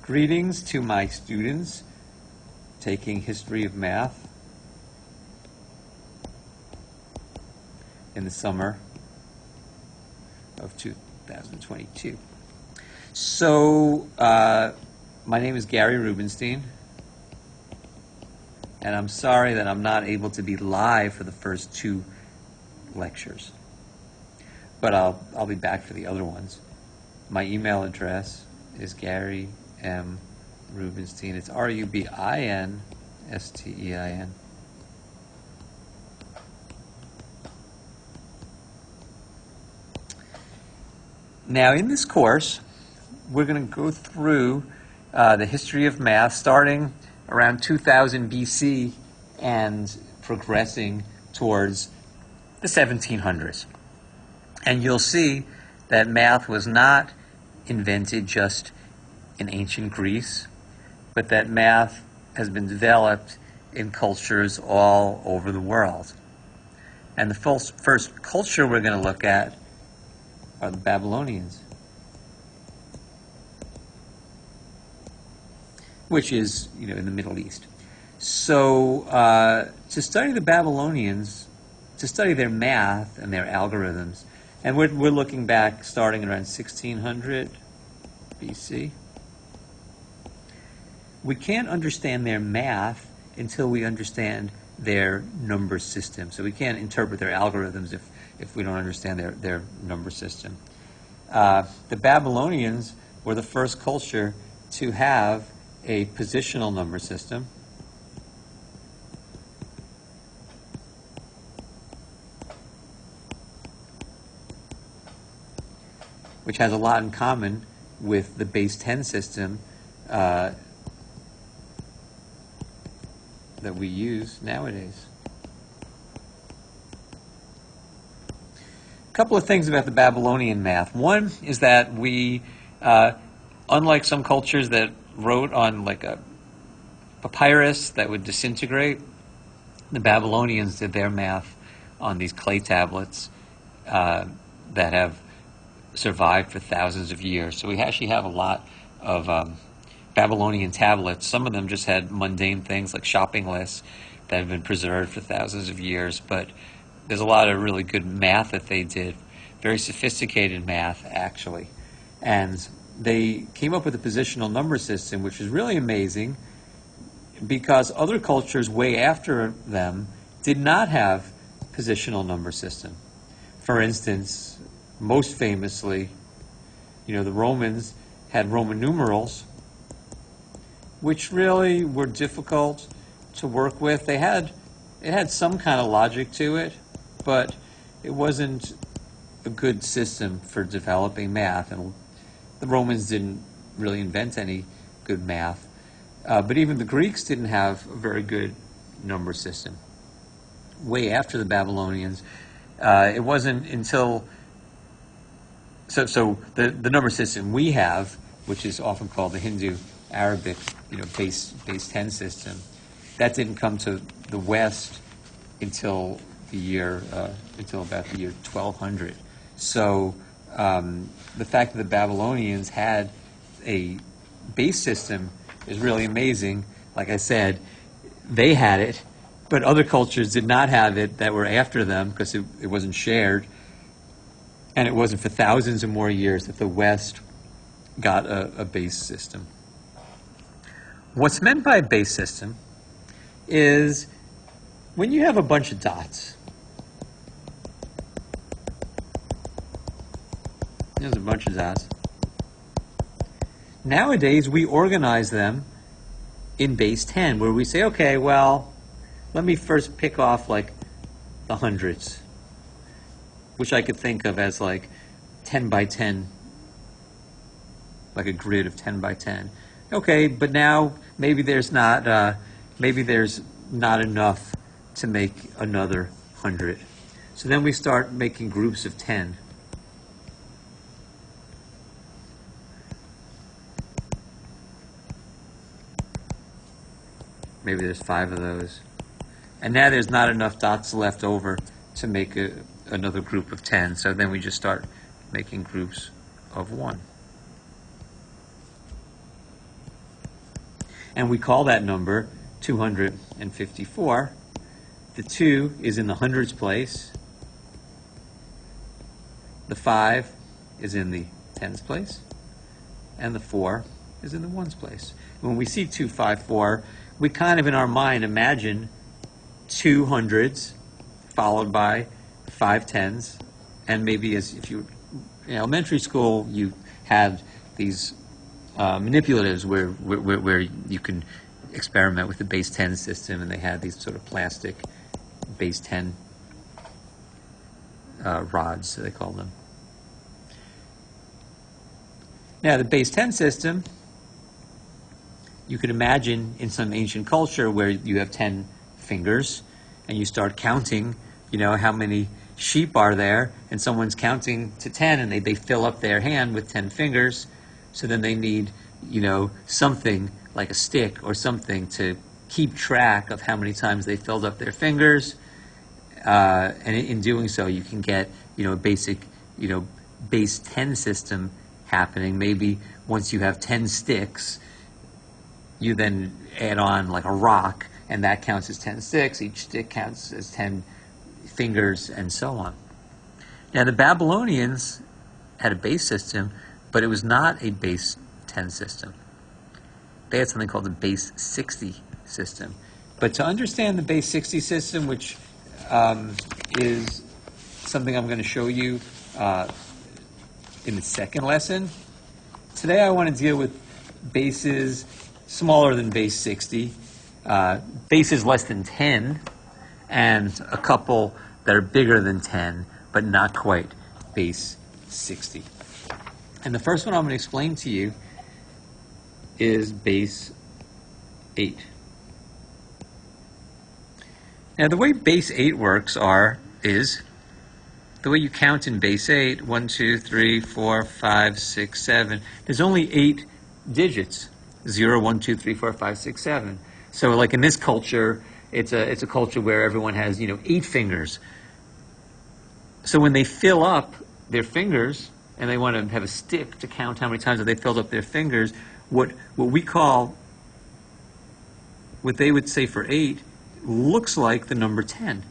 Greetings to my students taking History of Math in the summer of 2022. So, my name is Gary Rubenstein, and I'm sorry that I'm not able to be live for the first two lectures, but I'll be back for the other ones. My email address is Gary M. Rubenstein. It's Rubinstein. Now, in this course, we're going to go through the history of math starting around 2000 BC and progressing towards the 1700s. And you'll see that math was not invented just in ancient Greece, but that math has been developed in cultures all over the world. And the first culture we're going to look at are the Babylonians, which is, in the Middle East. So to study the Babylonians, to study their math and their algorithms, and we're looking back starting around 1600 BC. We can't understand their math until we understand their number system. So we can't interpret their algorithms if we don't understand their number system. The Babylonians were the first culture to have a positional number system. Which has a lot in common with the base 10 system that we use nowadays. A couple of things about the Babylonian math. One is that we, unlike some cultures that wrote on like a papyrus that would disintegrate, the Babylonians did their math on these clay tablets that have survived for thousands of years. So we actually have a lot of Babylonian tablets. Some of them just had mundane things like shopping lists that have been preserved for thousands of years, but there's a lot of really good math that they did, very sophisticated math, actually. And they came up with a positional number system, which is really amazing because other cultures way after them did not have positional number system. For instance, most famously, the Romans had Roman numerals, which really were difficult to work with. It had some kind of logic to it, but it wasn't a good system for developing math. And the Romans didn't really invent any good math. But even the Greeks didn't have a very good number system. Way after the Babylonians, it wasn't until... So the number system we have, which is often called the Hindu-Arabic, base 10 system, that didn't come to the West until about the year 1200. So the fact that the Babylonians had a base system is really amazing. Like I said, they had it, but other cultures did not have it that were after them because it wasn't shared. And it wasn't for thousands or more years that the West got a base system. What's meant by a base system is when you have a bunch of dots. There's a bunch of dots. Nowadays, we organize them in base 10, where we say, okay, well, let me first pick off like the hundreds, which I could think of as like 10 by 10, like a grid of 10 by 10. Okay, but now maybe there's not enough to make another 100. So then we start making groups of 10. Maybe there's 5 of those. And now there's not enough dots left over to make another group of 10. So then we just start making groups of 1. And we call that number 254. The 2 is in the hundreds place. The 5 is in the tens place. And the 4 is in the ones place. When we see 254, we kind of in our mind imagine 2 hundreds followed by 5 tens, and maybe as if you in elementary school you had these manipulatives where you can experiment with the base 10 system, and they had these sort of plastic base 10 rods, they call them. Now, the base 10 system, you can imagine in some ancient culture where you have 10 fingers, and you start counting, how many sheep are there, and someone's counting to 10, and they fill up their hand with 10 fingers, so then they need, something like a stick or something to keep track of how many times they filled up their fingers, and in doing so, you can get, a basic, base 10 system happening. Maybe once you have 10 sticks, you then add on like a rock, and that counts as 10 sticks. Each stick counts as 10 fingers, and so on. Now, the Babylonians had a base system, but it was not a base 10 system. They had something called the base 60 system. But to understand the base 60 system, which is something I'm going to show you in the second lesson, today I want to deal with bases smaller than base 60, bases less than 10, and a couple that are bigger than 10, but not quite base 60. And the first one I'm going to explain to you is base 8. Now, the way base 8 works is the way you count in base 8, 1, 2, 3, 4, 5, 6, 7. There's only 8 digits, 0, 1, 2, 3, 4, 5, 6, 7. So like in this culture, it's a culture where everyone has, 8 fingers. So when they fill up their fingers and they want to have a stick to count how many times they filled up their fingers, what they would say for 8 looks like the number 10.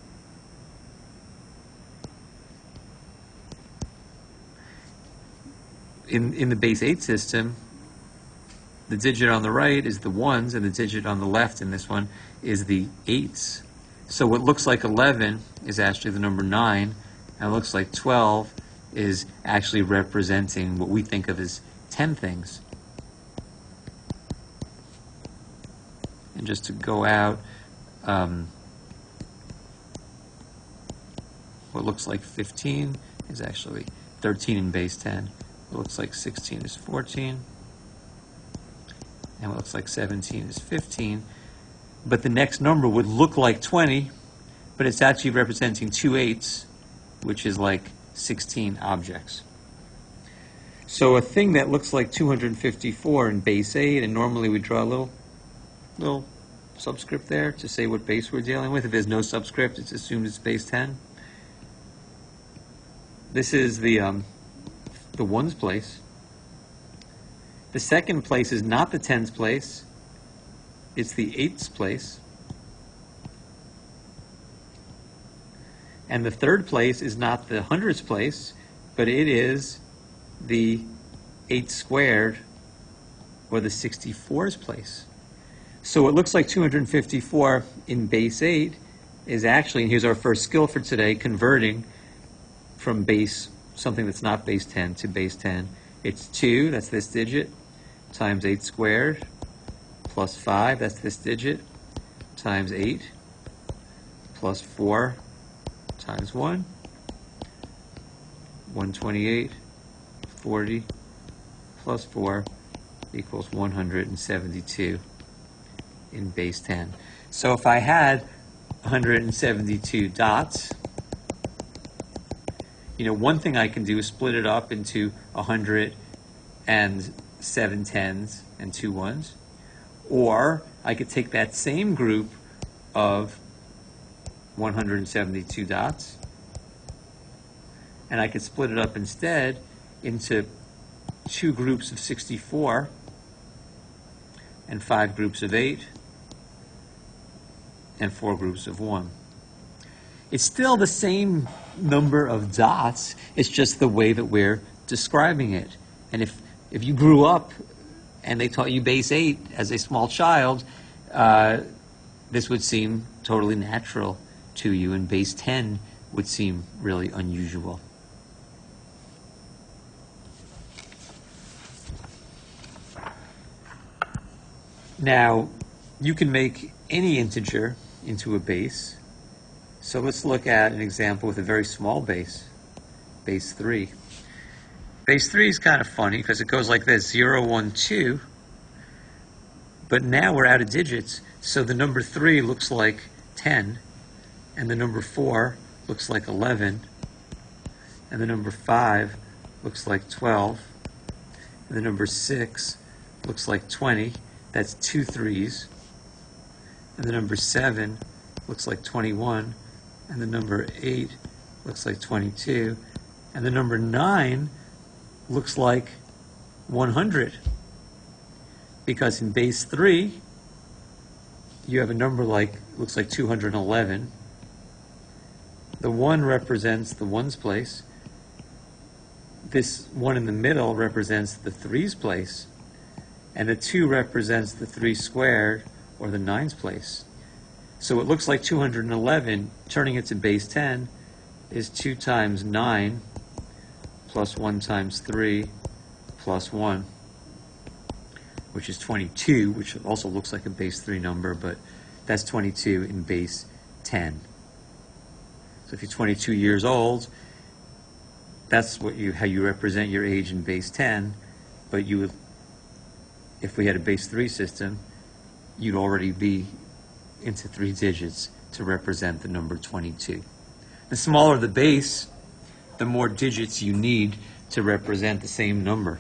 In the base 8 system, the digit on the right is the ones, and the digit on the left in this one is the 8s. So what looks like 11 is actually the number 9, and it looks like 12 is actually representing what we think of as 10 things. And just to go out, what looks like 15 is actually 13 in base 10. What looks like 16 is 14. And what looks like 17 is 15. But the next number would look like 20, but it's actually representing 2 8s, which is like 16 objects. So a thing that looks like 254 in base 8, and normally we draw a little subscript there to say what base we're dealing with. If there's no subscript, it's assumed it's base 10. This is the ones place. The second place is not the tens place. It's the 8s place. And the third place is not the hundreds place, but it is the 8 squared, or the 64s place. So what looks like 254 in base 8 is actually, and here's our first skill for today, converting from base, something that's not base 10 to base 10. It's 2, that's this digit, times 8 squared, plus 5, that's this digit, times 8, plus 4, times 1, 128, 40, plus 4 equals 172 in base 10. So if I had 172 dots, one thing I can do is split it up into 100 and 7 tens and 2 ones. Or I could take that same group of 172 dots, and I could split it up instead into 2 groups of 64. and 5 groups of 8, and 4 groups of 1. It's still the same number of dots, it's just the way that we're describing it. And if you grew up and they taught you base 8 as a small child, this would seem totally natural to you, and base 10 would seem really unusual. Now, you can make any integer into a base. So let's look at an example with a very small base, base 3. Base 3 is kind of funny because it goes like this, 0, 1, 2. But now we're out of digits, so the number 3 looks like 10, and the number 4 looks like 11, and the number 5 looks like 12, and the number 6 looks like 20. That's 2 3s. And the number 7 looks like 21, and the number 8 looks like 22, and the number 9 looks like 100. Because in base 3, you have a number looks like 211. The 1 represents the ones place. This 1 in the middle represents the 3's place. And the 2 represents the 3 squared, or the 9's place. So it looks like 211, turning it to base 10, is 2 times 9 plus 1 times 3 plus 1, which is 22, which also looks like a base 3 number, but that's 22 in base 10. So if you're 22 years old, that's how you represent your age in base 10, but you would, if we had a base 3 system, you'd already be into 3 digits to represent the number 22. The smaller the base, the more digits you need to represent the same number.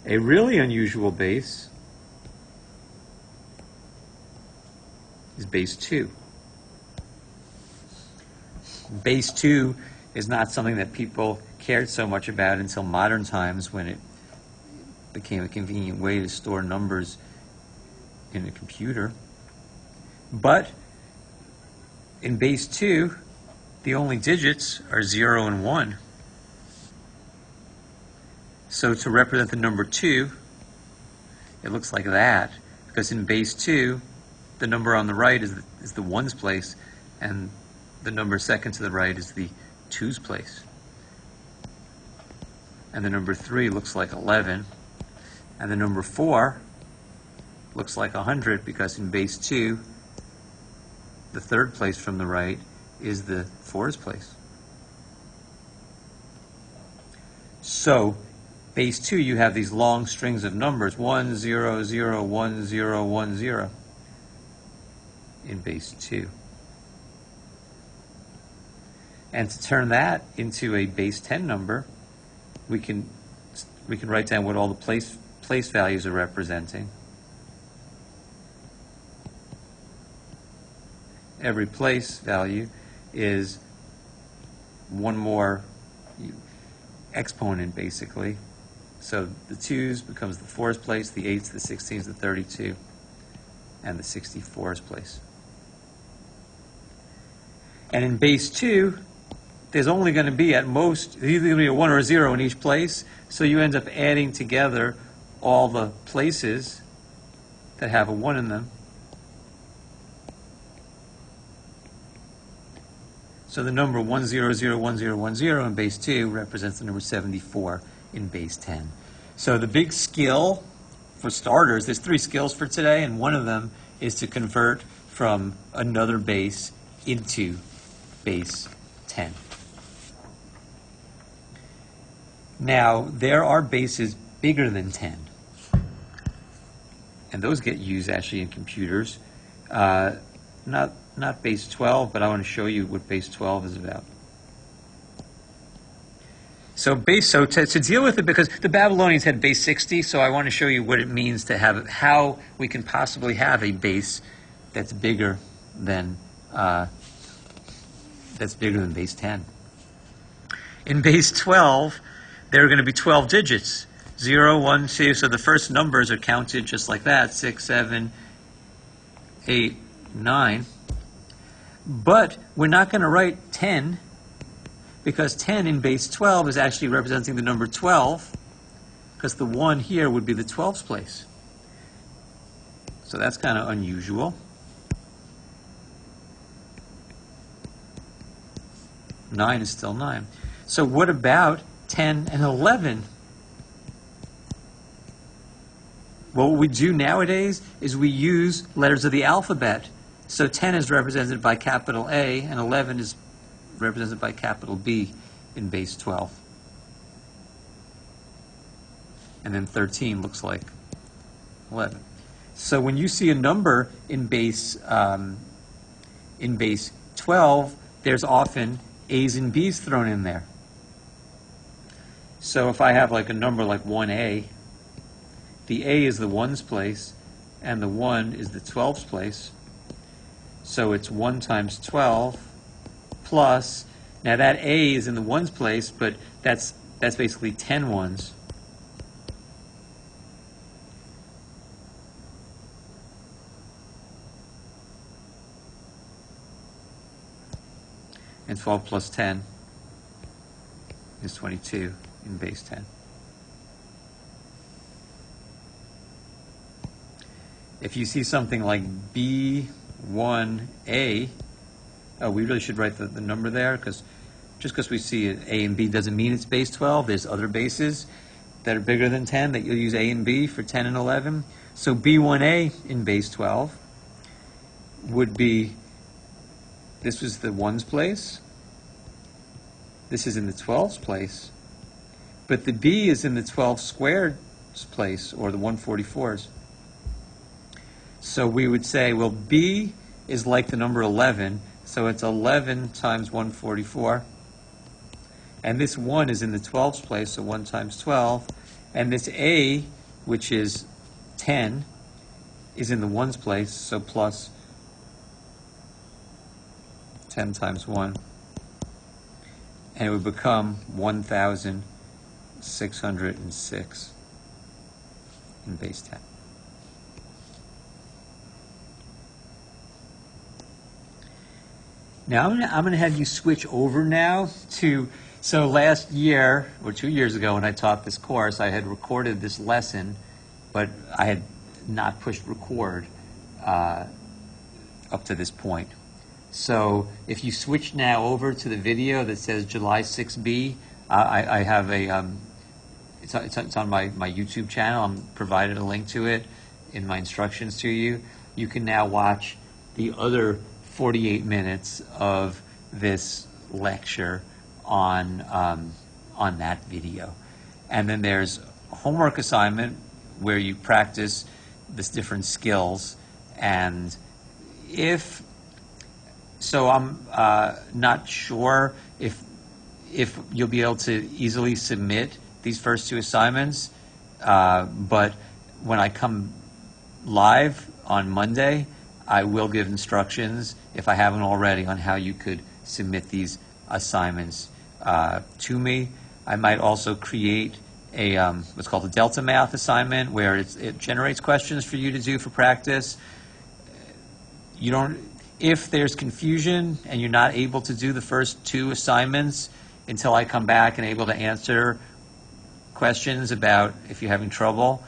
A really unusual base is base 2. Base 2 is not something that people cared so much about until modern times, when it became a convenient way to store numbers in a computer. But in base 2, the only digits are 0 and 1. So to represent the number 2, it looks like that, because in base 2, the number on the right is the ones place, and the number second to the right is the twos place. And the number 3 looks like 11, and the number 4 looks like 100, because in base 2, the third place from the right is the 4's place. So, base 2, you have these long strings of numbers, 1, 0, 0, 1, 0, 1, 0, in base 2. And to turn that into a base 10 number, we can write down what all the place values are representing. Every place value is one more exponent, basically. So the 2's becomes the 4's place, the 8's, the 16's, the 32, and the 64's place. And in base 2, there's only going to be at most, there's either going to be a 1 or a 0 in each place, so you end up adding together all the places that have a 1 in them. So the number 1001010 in base 2 represents the number 74 in base 10. So the big skill, for starters, there's 3 skills for today, and one of them is to convert from another base into base 10. Now, there are bases bigger than 10, and those get used actually in computers. Not base 12, but I want to show you what base 12 is about. So to deal with it, because the Babylonians had base 60, so I want to show you what it means to have, how we can possibly have a base that's bigger than base 10. In base 12, there are going to be 12 digits. 0, 1, 2. So the first numbers are counted just like that, 6, 7, 8, 9. But we're not going to write 10 because 10 in base 12 is actually representing the number 12 because the 1 here would be the 12th place. So that's kind of unusual. 9 is still 9. So what about 10 and 11? Well, what we do nowadays is we use letters of the alphabet. So 10 is represented by capital A, and 11 is represented by capital B in base 12. And then 13 looks like 11. So when you see a number in base 12, there's often A's and B's thrown in there. So if I have like a number like 1A, the A is the 1's place, and the 1 is the 12's place. So it's 1 times 12 plus, now that A is in the 1's place, but that's basically 10 ones. And 12 plus 10 is 22 in base 10. If you see something like B1A, we really should write the number there, because just because we see it, A and B doesn't mean it's base 12. There's other bases that are bigger than 10 that you'll use A and B for 10 and 11. So B1A in base 12 would be, this was the 1's place. This is in the 12's place. But the B is in the 12 squared's place, or the 144's. So we would say, well, B is like the number 11, so it's 11 times 144. And this 1 is in the 12's place, so 1 times 12. And this A, which is 10, is in the 1's place, so plus 10 times 1. And it would become 1,606 in base 10. Now I'm going to have you switch over now to, so last year, or 2 years ago when I taught this course, I had recorded this lesson, but I had not pushed record up to this point. So if you switch now over to the video that says July 6B, I have a, it's on my YouTube channel. I'm provided a link to it in my instructions to you. You can now watch the other 48 minutes of this lecture on that video. And then there's a homework assignment where you practice this different skills. And so I'm not sure if you'll be able to easily submit these first 2 assignments, but when I come live on Monday, I will give instructions, if I haven't already, on how you could submit these assignments to me. I might also create a what's called a Delta Math assignment, where it generates questions for you to do for practice. If there's confusion and you're not able to do the first 2 assignments until I come back and able to answer questions about if you're having trouble,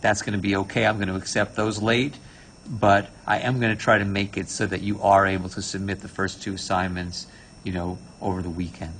that's going to be okay. I'm going to accept those late. But I am going to try to make it so that you are able to submit the first 2 assignments, over the weekend.